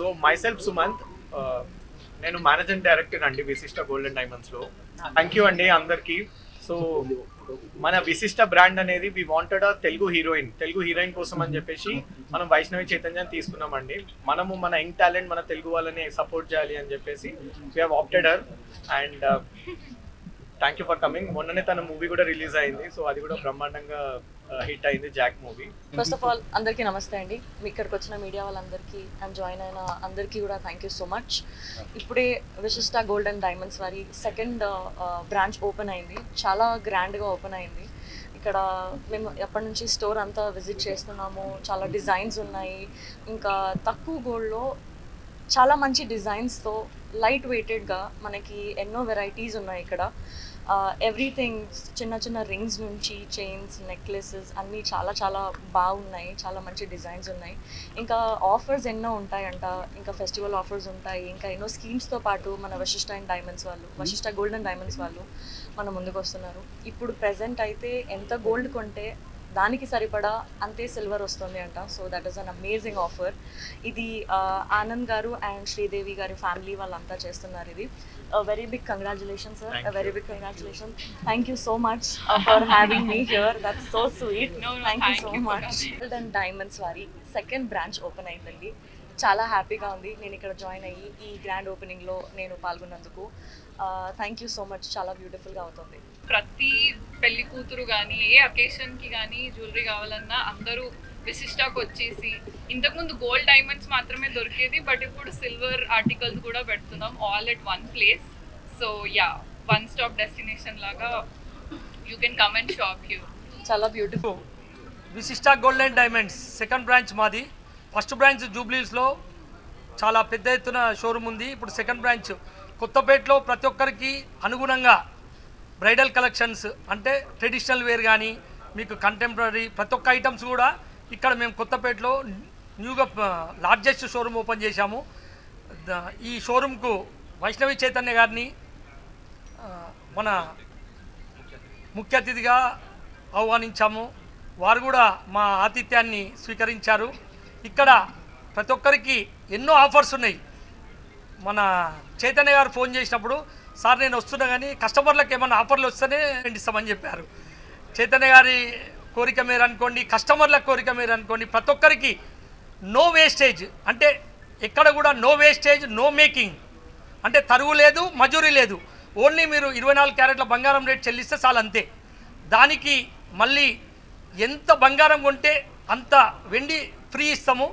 So myself Sumant, నేను managing director అండి Vishishta golden diamonds లో. థ్యాంక్ యూ అండి అందరికి. సో మన విశిష్ట బ్రాండ్ అనేది we wanted a Telugu heroine కోసం అని చెప్పేసి మనం వైష్ణవి చైతన్యాన్ని తీసుకున్నామండి. మనము మన యంగ్ టాలెంట్ మన తెలుగు వాళ్ళని సపోర్ట్ చేయాలి అని చెప్పేసి we have opted her and thank you for coming. మొన్ననే తన మూవీ కూడా రిలీజ్ అయింది. సో అది కూడా బ్రహ్మాండంగా హిట్ అయింది, Jack movie. First of all అందరికీ నమస్తే అండి. మీ ఇక్కడికి వచ్చిన మీడియా వాళ్ళందరికీ అండ్ జాయిన్ అయిన అందరికీ కూడా థ్యాంక్ యూ సో మచ్. ఇప్పుడే విశిష్ట గోల్డ్ అండ్ డైమండ్స్ వారి సెకండ్ బ్రాంచ్ ఓపెన్ అయింది. చాలా గ్రాండ్గా ఓపెన్ అయింది. ఇక్కడ మేము ఎప్పటి నుంచి స్టోర్ అంతా విజిట్ చేస్తున్నాము. చాలా డిజైన్స్ ఉన్నాయి. ఇంకా తక్కువ గోల్డ్లో చాలా మంచి డిజైన్స్తో లైట్ వెయిటెడ్గా మనకి ఎన్నో వెరైటీస్ ఉన్నాయి ఇక్కడ. ఎవ్రీథింగ్ చిన్న చిన్న రింగ్స్ నుంచి చైన్స్, నెక్లెసెస్ అన్నీ చాలా చాలా బాగున్నాయి. చాలా మంచి డిజైన్స్ ఉన్నాయి. ఇంకా ఆఫర్స్ ఎన్నో ఉంటాయంట. ఇంకా ఫెస్టివల్ ఆఫర్స్ ఉంటాయి. ఇంకా ఎన్నో స్కీమ్స్తో పాటు మన వశిష్ట అండ్ డైమండ్స్ వాళ్ళు, వశిష్ట గోల్డ్ అండ్ డైమండ్స్ వాళ్ళు మన ముందుకు వస్తున్నారు. ఇప్పుడు ప్రెజెంట్ అయితే ఎంత గోల్డ్ కొంటే దానికి సరిపడా అంతే సిల్వర్ వస్తుంది అంట. So that is an amazing offer. ఇది ఆనంద్ గారు అండ్ శ్రీదేవి గారి ఫ్యామిలీ వాళ్ళంతా చేస్తున్నారు. ఇది very big congratulations sir, very big congratulations. Thank you so much for having me here. That's so sweet. Thank you so much. Gold and diamonds వారి second branch open అయిందండి. చాలా హ్యాపీగా ఉంది నేను ఇక్కడ జాయిన్ అయ్యి ఈ గ్రాండ్ ఓపెనింగ్లో నేను పాల్గొన్నందుకు. Thank you so much. చాలా బ్యూటిఫుల్గా అవుతుంది. ప్రతి పెళ్లి కూతురు కానీ ఏ అకేషన్కి కానీ జ్యువెలరీ కావాలన్నా అందరూ విశిష్టాకు వచ్చేసి, ఇంతకుముందు గోల్డ్ డైమండ్స్ మాత్రమే దొరికేది, బట్ ఇప్పుడు సిల్వర్ ఆర్టికల్స్ కూడా పెడుతున్నాం all at one place. So yeah, one stop destination లాగా you can come and shop here. చాలా beautiful. Vishishta gold and diamonds second branch మాది. ఫస్ట్ బ్రాంచ్ జూబ్లీస్లో చాలా పెద్ద ఎత్తున షోరూమ్ ఉంది. ఇప్పుడు సెకండ్ బ్రాంచ్ కొత్తపేటలో ప్రతి ఒక్కరికి అనుగుణంగా బ్రైడల్ కలెక్షన్స్ అంటే ట్రెడిషనల్ వేర్ కానీ మీకు కంటెంపరీ ప్రతి ఒక్క ఐటమ్స్ కూడా ఇక్కడ మేము కొత్తపేటలో న్యూగా లార్జెస్ట్ షోరూమ్ ఓపెన్ చేశాము. ఈ షోరూమ్కు వైష్ణవి చైతన్య గారిని మన ముఖ్య అతిథిగా ఆహ్వానించాము. వారు కూడా మా ఆతిథ్యాన్ని స్వీకరించారు. ఇక్కడ ప్రతి ఒక్కరికి ఎన్నో ఆఫర్స్ ఉన్నాయి. మన చైతన్య గారు ఫోన్ చేసినప్పుడు, సార్ నేను వస్తున్నా కానీ కస్టమర్లకు ఏమైనా ఆఫర్లు వస్తేనే ఇస్తామని చెప్పారు. చైతన్య గారి కోరిక మేర అనుకోండి, కస్టమర్ల కోరిక మేర అనుకోండి, ప్రతి ఒక్కరికి నో వేస్టేజ్, అంటే ఎక్కడ కూడా నో వేస్టేజ్, నో మేకింగ్, అంటే తరుగు లేదు, మజూరీ లేదు. ఓన్లీ మీరు 24 క్యారెట్ల బంగారం రేట్ చెల్లిస్తే చాలు, అంతే. దానికి మళ్ళీ ఎంత బంగారం కొంటే అంత వెండి ఫ్రీ ఇస్తాము.